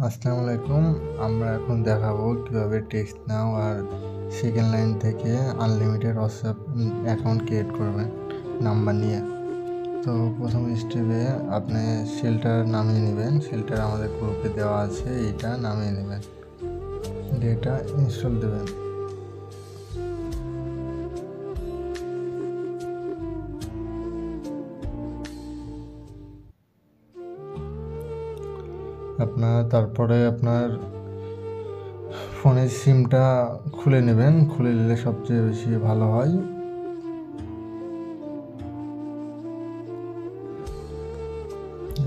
আসসালামু আলাইকুম। আমরা এখন দেখাবো কিভাবে টেক্সট নাও আর সেকেন্ড লাইন থেকে আনলিমিটেড হোয়াটসঅ্যাপ অ্যাকাউন্ট ক্রিয়েট করবেন নাম্বার নিয়ে। তো প্রথম স্টেপে আপনি শেল্টার নামিয়ে নেবেন। শেল্টার আমাদের গ্রুপে দেওয়া আছে, এইটা নামিয়ে নেবেন, ডেটা ইনস্টল দেবেন। তারপরে আপনার ফোনের সিমটা খুলে নেবেন, খুলে নিলে সবচেয়ে বেশি ভালো হয়।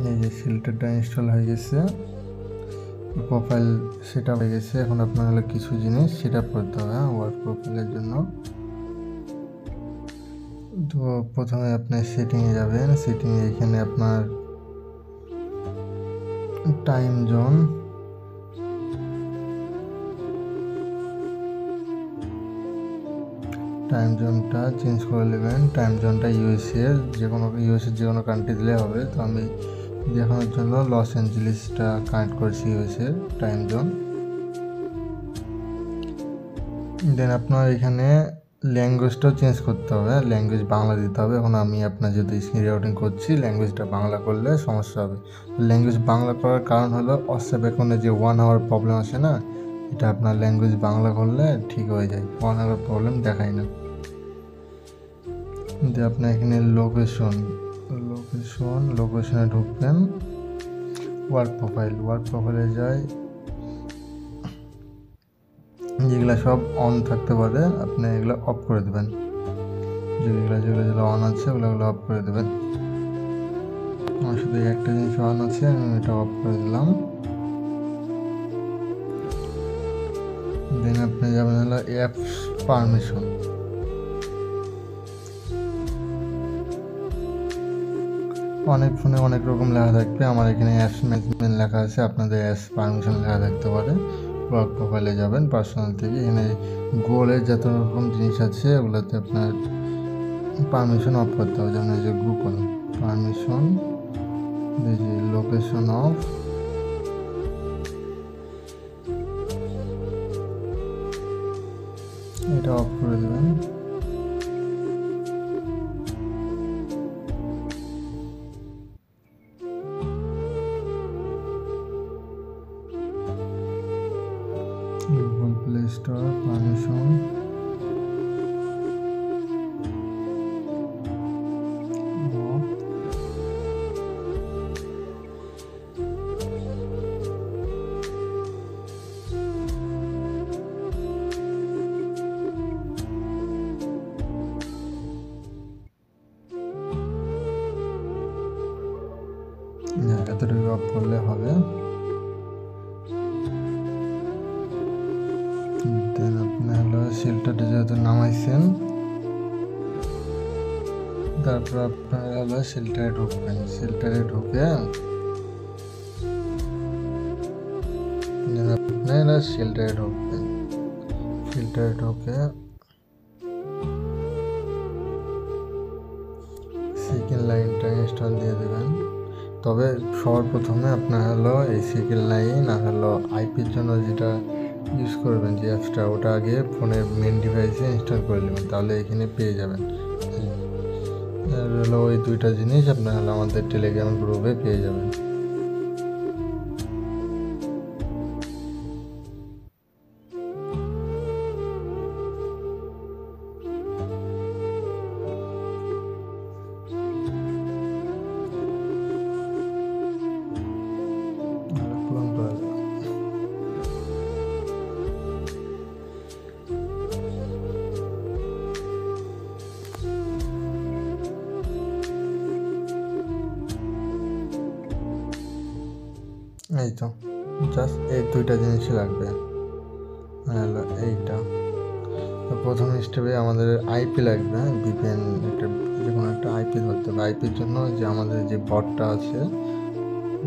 এই যে শেল্টারটা ইনস্টল হয়ে গেছে, প্রোফাইল সেট আপ হয়ে গেছে। এখন আপনার হলো কিছু জিনিস সেট আপ করতে হবে ওয়ার্ক প্রোফাইলের জন্য। তো প্রথমে আপনি সেটিংয়ে যাবেন। সেটিংয়ে এখানে আপনার টাইম জোনটা চেঞ্জ করে নেবেন। টাইম জোনটা ইউএসএর যে কোনো কান্ট্রি দিলে হবে। তো আমি দেখানোর জন্য লস অ্যাঞ্জেলিসটা কানেক্ট করছি ইউএসএর টাইম জোন। দেন আপনার এখানে ল্যাঙ্গুয়েজটাও চেঞ্জ করতে হবে, ল্যাঙ্গুয়েজ বাংলা দিতে হবে। এখন আমি আপনার যদি স্ক্রিন রেকর্ডিং করছি, ল্যাঙ্গুয়েজটা বাংলা করলে সমস্যা হবে। ল্যাঙ্গুয়েজ বাংলা করার কারণ হলো হোয়াটসঅ্যাপ অ্যাকাউন্টে যে 1 আওয়ার প্রবলেম আসে না, এটা আপনার ল্যাঙ্গুয়েজ বাংলা করলে ঠিক হয়ে যায়, 1 আওয়ার প্রবলেম দেখায় না। যে আপনার এখানে লোকেশনে ঢুকবেন, ওয়ার্ক প্রোফাইলে যায়। যেগুলো সব অন থাকতে পারে আপনি এগুলো অফ করে দেবেন। যেগুলো অন আছে ওগুলো অফ করে দেবেন। আমার শুধু একটা জিনিস অন আছে, আমি এটা অফ করে দিলাম। দেন আপনি যাবেন হলো অ্যাপস পারমিশন। অনেক ফোনে অনেক রকম লেখা থাকবে, আমার এখানে অ্যাপস ম্যানেজমেন্ট লেখা আছে, আপনাদের অ্যাপস পারমিশন লেখা থাকতে পারে। ওয়ার্ক প্রোফাইলে যাবেন, পার্সোনাল থেকে এখানে গুগলের যত রকম জিনিস আছে ওগুলোতে আপনার পারমিশন অফ করতে হবে। যেমন এই যে গুগল পারমিশন, এই যে লোকেশন অফ, এটা অফ করে দেবেন। Google play store permission of. এতটুকু অফ করলে হবে। দেন আপনি হলো শেল্টারটা যেহেতু নামাইছেন, তারপর আপনার হলো শেল্টারে ঢুকবেন। শেল্টারে ঢুকে আপনারা শেল্টারে ঢুকবেন। শেল্টারে ঢুকে সেকেন্ড লাইনটা ইনস্টল দিয়ে দেবেন। তবে সবার প্রথমে আপনার হলো এই সেকেন্ড লাইন আর হলো আইপির জন্য যেটা ইউজ করবেন, যে অ্যাপসটা, ওটা আগে ফোনের মেন ডিভাইসে ইনস্টল করে নেবেন, তাহলে এখানে পেয়ে যাবেন। আর হলো ওই দুইটা জিনিস আপনার হলো আমাদের টেলিগ্রাম গ্রুপে পেয়ে যাবেন। এই তো জাস্ট এই দুইটা জিনিসই লাগবে, হলো এইটা। তো প্রথম স্টেপে আমাদের আইপি লাগবে, ভিপিএন, একটা যে কোনো একটা আইপি ধরতে হবে। আইপির জন্য যে আমাদের যে বটটা আছে,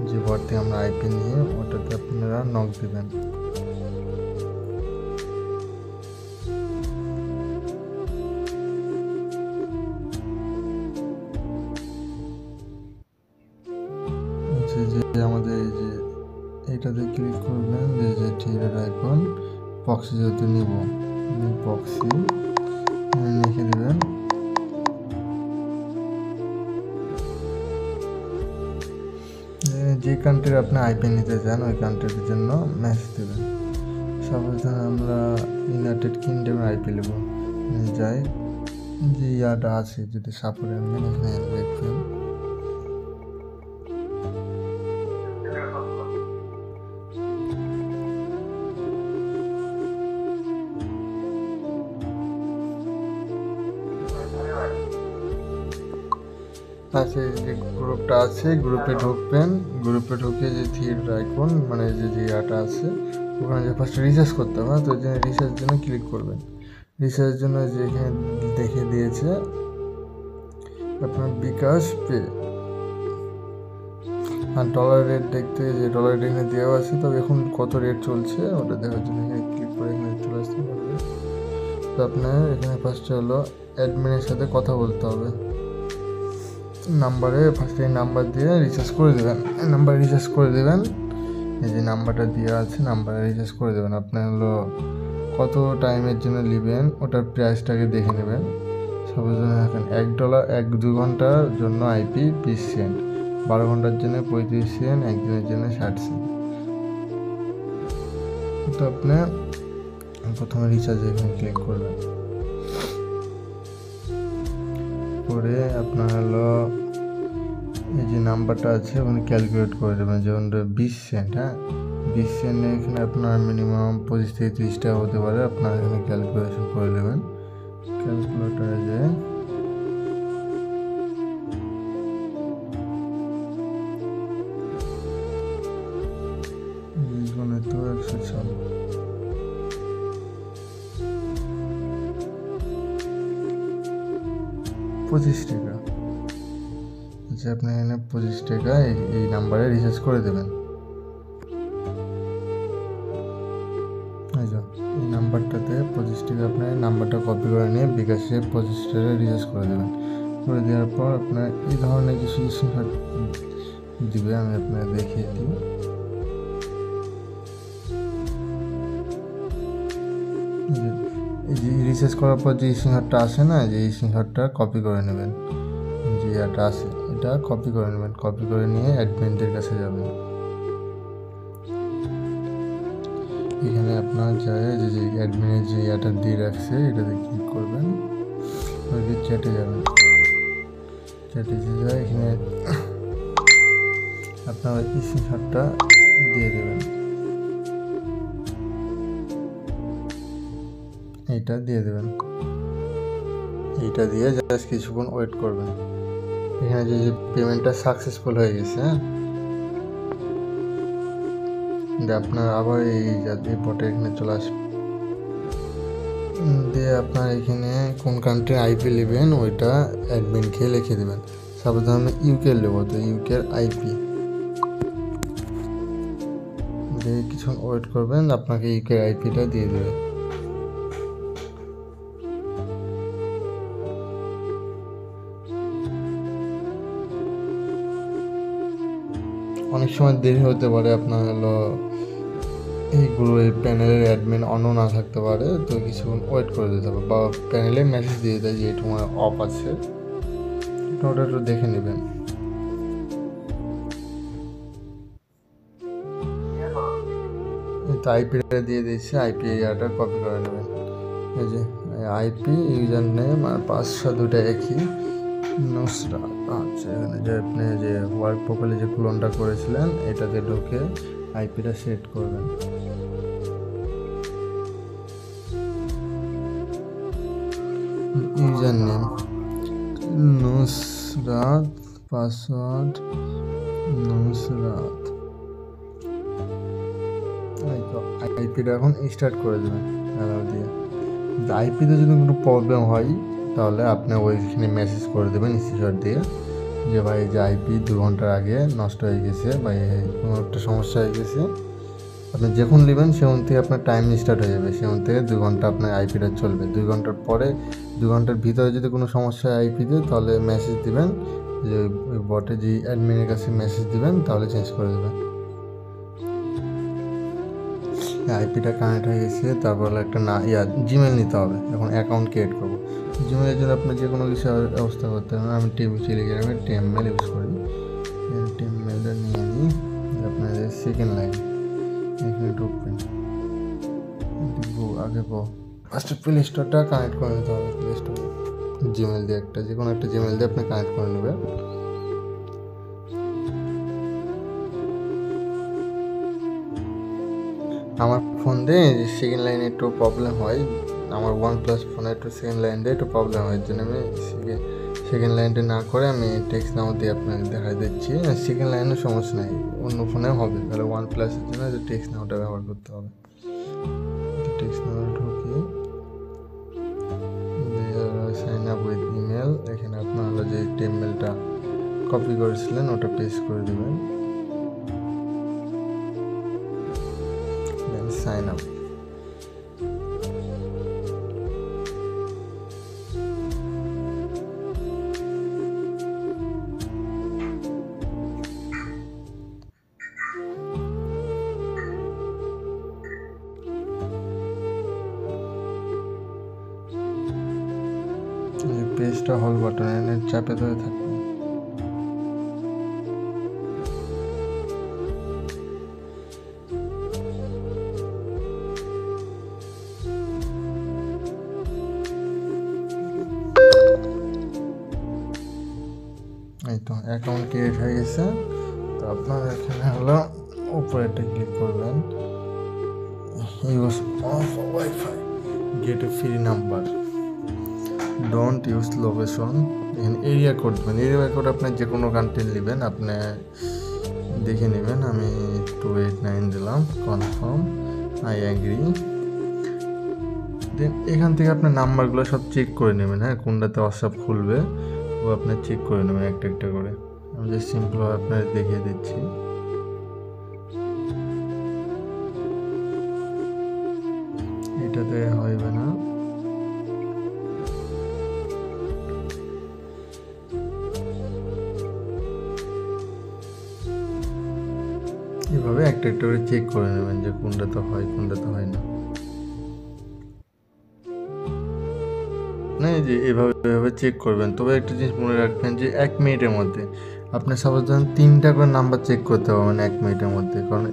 যে বট থেকে আমরা আইপি নিয়ে ওটাতে আপনারা নক দেবেন। যে আমাদের এই যে এইটাতে এটাতে ক্লিক করবেন, যে থ্রিডের আইকন, প্রক্সি যেহেতু নিব, প্রক্সি লিখে দেবেন। যে কান্ট্রির আপনি আইপি নিতে চান ওই কান্ট্রির জন্য মেসেজ দেবেন। সাপোজ আমরা ইউনাইটেড কিংডমের আইপি নেব, যাই যে ইয়াটা আছে যদি সাপোর্ট এমনি এখানে দেখবেন। আছে যে গ্রুপটা আছে, গ্রুপে ঢুকবেন, গ্রুপে ঢুকে যে থ্রির আইকন মানে যে ইয়াটা আছে ওখানে যে ফার্স্ট রিচার্জ করতে হবে, তো যে রিচার্জের জন্য ক্লিক করবেন। রিচার্জের জন্য যে এখানে দেখে দিয়েছে আপনার বিকাশ পে আর ডলার রেট, দেখতে যে ডলার রেট এখানে দেওয়া আছে, তবে এখন কত রেট চলছে ওটা দেখার জন্য এখানে ক্লিক করে এখানে চলে আসতে পারবে। তো আপনার এখানে ফার্স্টে হলো অ্যাডমিনের সাথে কথা বলতে হবে, নাম্বারে ফার্স্টে এই নাম্বার দিয়ে রিচার্জ করে দেবেন। এই নাম্বার রিচার্জ করে দেবেন, এই যে নাম্বারটা দেওয়া আছে নাম্বারে রিচার্জ করে দেবেন। আপনার হলো কত টাইমের জন্য নেবেন ওটার প্রাইসটাকে দেখে নেবেন। সবার জন্য এখন $1, 1-2 ঘন্টার জন্য আইপি 20 সেন্ট, 12 ঘন্টার জন্য 35 সেন্ট, একদিনের জন্য 60 সেন্ট। তো আপনি প্রথমে রিচার্জে এখানে ক্লিক করবেন, করে আপনার হলো এই যে নাম্বারটা আছে ওখানে ক্যালকুলেট করে দেবেন, যেমন 20 সেন্ট। হ্যাঁ, 20 সেন্টে এখানে আপনার মিনিমাম 25 থেকে 30 টাকা হতে পারে, আপনার এখানে ক্যালকুলেশন করে দেবেন। ক্যালকুলেটারে যে তো 104 25 টাকা। আচ্ছা, আপনি এখানে 25 টাকা এই নাম্বারে রিচার্জ করে দেবেন। এই নাম্বারটাতে 25 টাকা আপনার নাম্বারটা কপি করে নিয়ে বিকাশে 25 টাকা রিচার্জ করে দেবেন। করে দেওয়ার পর আপনার এই ধরনের কিছু স্ক্রিনশট দিবে, আমি আপনাকে দেখিয়ে দিই। এই যে রিচার্জ করার পর যে স্ক্রিনশটটা আসে না, যে এই স্ক্রিনশটটা কপি করে নেবেন, যে এটা আছে এটা কপি করে নেবেন। কপি করে নিয়ে অ্যাডমিনদের কাছে যাবেন। এখানে আপনার যায় যে অ্যাডমিনের যে এটা দিয়ে রাখছে এটাতে ক্লিক করবেন, চ্যাটে যাবেন। চ্যাটে যায় এখানে আপনার স্ক্রিনশটটা দিয়ে দেবেন, এইটা দিয়ে দেবেন। এইটা দিয়ে জাস্ট কিছুক্ষণ ওয়েট করবেন। এখানে যে পেমেন্টটা সাকসেসফুল হয়ে গেছে, হ্যাঁ, আপনার আবার এই জাতীয় পটে এখানে চলে আসবে, দিয়ে আপনার এখানে কোন কান্ট্রির আইপি নেবেন ওইটা অ্যাডমিনকে লিখে দেবেন। সাবধানে ইউকে নেব, তো ইউকের আইপি দিয়ে কিছুক্ষণ ওয়েট করবেন, আপনাকে ইউকের আইপিটা দিয়ে দেবে। অনেক সময় দেরি হতে পারে, আপনার হলো এইগুলো এই প্যানেলের অ্যাডমিন অনও না থাকতে পারে, তো কিছুক্ষণ ওয়েট করে দিতে হবে, বা প্যানেলে মেসেজ দিয়ে দেয় যে এটা অফ আছে, ওটা একটু দেখে নেবেন। তো আইপিটা দিয়ে দিচ্ছে, আইপি এরিয়াটা কপি করে নেবেন। এই যে আইপি ইউজার নেম আর পাসওয়ার্ড দুটো একই, নুসরাত। আচ্ছা, এখানে যে আপনি যে ওয়ার্ক প্রোফাইলে যে ক্লোনটা করেছিলেন এটাতে ঢুকে আইপিটা সেট করবেন। User name Nusrat, password Nusrat. আইপিটা এখন স্টার্ট করে দেবেন অ্যালাউ দিয়ে। আইপিতে যদি কোনো প্রবলেম হয় তাহলে আপনি ওইখানে মেসেজ করে দেবেন স্ক্রিনশট দিয়ে, যে ভাই যে আইপি 2 ঘন্টার আগে নষ্ট হয়ে গেছে বা কোনো একটা সমস্যা হয়ে গেছে। আপনি যখন নেবেন সেখান থেকে আপনার টাইম স্টার্ট হয়ে যাবে, সেখান থেকে 2 ঘন্টা আপনার আইপিটা চলবে। 2 ঘন্টার পরে 2 ঘন্টার ভিতরে যদি কোনো সমস্যা হয় আইপিতে, তাহলে মেসেজ দিবেন, যে ওই বটে যে অ্যাডমিনের কাছে মেসেজ দিবেন, তাহলে চেঞ্জ করে দেবেন। আইপিটা কানেক্ট হয়ে গেছে। তারপর একটা জিমেল নিতে হবে। এখন অ্যাকাউন্ট ক্রিয়েট করবো। জিমেলের জন্য আপনি যে কোনো কিছু ব্যবস্থা করতে হবে। আমি টেলিগ্রামে টেমমেল ইউজ করি। টেমমেলটা নিয়ে নিই। আপনাদের সেকেন্ড লাইন এখানে ঢুকবেন। আগে ফার্স্টে প্লে স্টোরটা কানেক্ট করে নিতে হবে। প্লে স্টোর জিমেল দিয়ে যে কোনো একটা জিমেল দিয়ে আপনি কানেক্ট করে নেবেন। আমার ফোন দিয়ে সেকেন্ড লাইনে একটু প্রবলেম হয়। আমার OnePlus ফোনে একটু সেকেন্ড লাইন দিয়ে একটু প্রবলেম হয়। এর জন্য আমি সেকেন্ড লাইনটা না করে আমি টেক্সট নাও দিয়ে আপনাকে দেখা দিচ্ছি। সেকেন্ড লাইনের সমস্যা নেই, অন্য ফোনে হবে। তাহলে OnePlus-এর জন্য টেক্সট নাওটা ব্যবহার করতে হবে। টেক্সট নাও ঢুকিয়ে সাইন আপ উইথ ইমেল, এখানে আপনার হলো যে টেমমেলটা কপি করেছিলেন ওটা পেস্ট করে দেবেন। দেন সাইন আপ। পেজটা হোল বাটনে চাপে ধরে থাকবে। এই তো অ্যাকাউন্ট ক্রিয়েট হয়ে গেছে। তো আপনার এখানে হলো উপরেটা ক্লিক করবেন, use of wifi, gate A free number, don't use location. এখানে এরিয়া কোড দেবেন। এরিয়া কোড আপনি যে কোনো কান্ট্রি নেবেন, আপনি দেখে নেবেন। আমি 289 দিলাম, কনফার্ম, আই অ্যাগ্রি। দেন এখান থেকে আপনার নাম্বারগুলো সব চেক করে নেবেন। হ্যাঁ, কোনটাতে হোয়াটসঅ্যাপ খুলবে ও আপনার চেক করে নেবেন একটা একটা করে। আমি যে সিম্পলভাবে আপনার দেখিয়ে দিচ্ছি। এটাতে হইবে না। এভাবে একটা একটা করে চেক করে নেবেন যে কোনটাতে হয় কোনটাতে হয় না। এই যে এভাবে চেক করবেন। তবে একটা জিনিস মনে রাখবেন যে 1 মিনিটের মধ্যে আপনি সাপোজ ধরেন 3টা করে নাম্বার চেক করতে পারবেন 1 মিনিটের মধ্যে। কারণ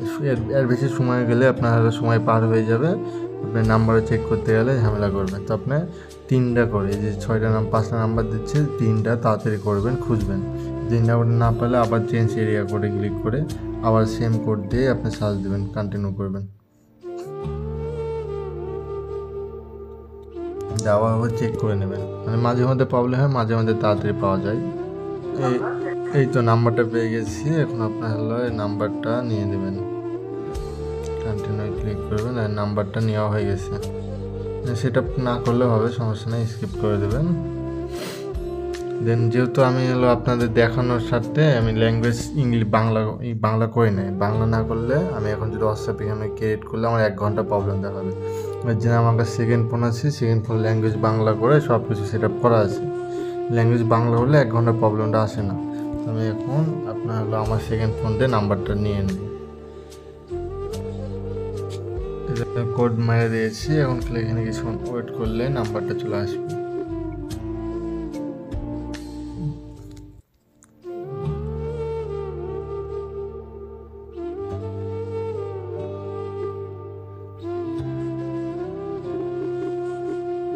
এর বেশি সময় গেলে আপনার সময় পার হয়ে যাবে। আপনার নাম্বারে চেক করতে গেলে ঝামেলা করবেন। তো আপনি 3টা করে, যে 5টা নাম্বার দিচ্ছে 3টা তাড়াতাড়ি করবেন, খুঁজবেন। 3টা করে না পেলে আবার চেঞ্জ এরিয়া কোডে ক্লিক করে আবার সেম কোড দিয়ে আপনি সার্চ দেবেন, কন্টিনিউ করবেন। আবার চেক করে নেবেন। মানে মাঝে মধ্যে প্রবলেম হয়, মাঝে মধ্যে তাড়াতাড়ি পাওয়া যায়। এই তো নাম্বারটা পেয়ে গেছি। এখন আপনার হলো এই নাম্বারটা নিয়ে নেবেন, কন্টিনিউ ক্লিক করবেন। আর নাম্বারটা নেওয়া হয়ে গেছে। সেটা না করলেও হবে, সমস্যা নেই, স্কিপ করে দেবেন। দেন যেহেতু আমি হলো আপনাদের দেখানোর সাথে আমি ল্যাঙ্গুয়েজ বাংলা করে নেই। বাংলা না করলে আমি এখন যদি হোয়াটসঅ্যাপ এখানে ক্রিয়েট করলে আমার 1 ঘন্টা প্রবলেম দেখাবে। এর জন্য আমার কাছে সেকেন্ড ফোন আছে, সেকেন্ড ফোন ল্যাঙ্গুয়েজ বাংলা করে সব কিছু সেট আপ করা আছে। ল্যাঙ্গুয়েজ বাংলা হলে 1 ঘন্টা প্রবলেমটা আসে না। আমি এখন আপনার হলো আমার সেকেন্ড ফোন দিয়ে নাম্বারটা নিয়ে নেব। কোড মেরে দিয়েছি। এখন এখানে কিছুক্ষণ ওয়েট করলে নাম্বারটা চলে আসবে।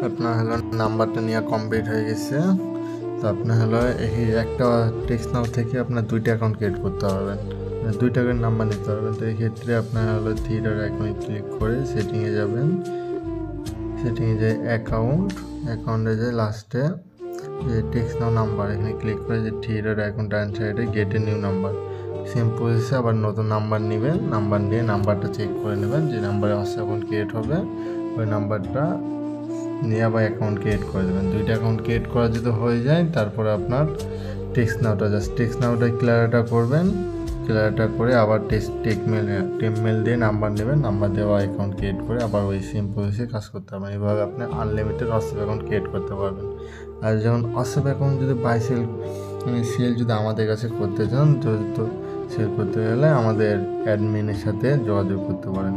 আপনার হলো নাম্বারটা নেওয়া কমপ্লিট হয়ে গেছে। তো আপনার হলো এই একটা টেক্সট নাও থেকে আপনার 2টা অ্যাকাউন্ট ক্রিয়েট করতে পারবেন, 2টা করে নাম্বার নিতে পারবেন। তো এই ক্ষেত্রে আপনার হলো থ্রিডর অ্যাকাউন্ট ক্লিক করে সেটিংয়ে যাবেন। সেটিংয়ে যে অ্যাকাউন্টে যে লাস্টে যে টেক্সট নাও নাম্বার এখানে ক্লিক করে যে থ্রিডর অ্যাকাউন্ট ডান সাইডে gate a new number, same প্রসেসে আবার নতুন নাম্বার নেবেন। নাম্বার দিয়ে নাম্বারটা চেক করে নেবেন, যে নাম্বারে অ্যাকাউন্ট ক্রিয়েট হবে ওই নাম্বারটা নিয়ে আবার অ্যাকাউন্ট ক্রিয়েট করে দেবেন। 2টা অ্যাকাউন্ট ক্রিয়েট করা যদি হয়ে যায়, তারপরে আপনার টেক্সট নাওটা ক্লিয়ারটা করবেন। ক্লিয়ারটা করে আবার টেমমেল দিয়ে নাম্বার নেবেন। নাম্বার দেওয়া অ্যাকাউন্ট ক্রিয়েট করে আবার ওই সেম প্রসেসে কাজ করতে পারবেন। এভাবে আপনি আনলিমিটেড হোয়াটসঅ্যাপ অ্যাকাউন্ট ক্রিয়েট করতে পারবেন। আর যেমন হোয়াটসঅ্যাপ অ্যাকাউন্ট যদি বাই সেল যদি আমাদের কাছে করতে চান, তো সেল করতে গেলে আমাদের অ্যাডমিনের সাথে যোগাযোগ করতে পারেন।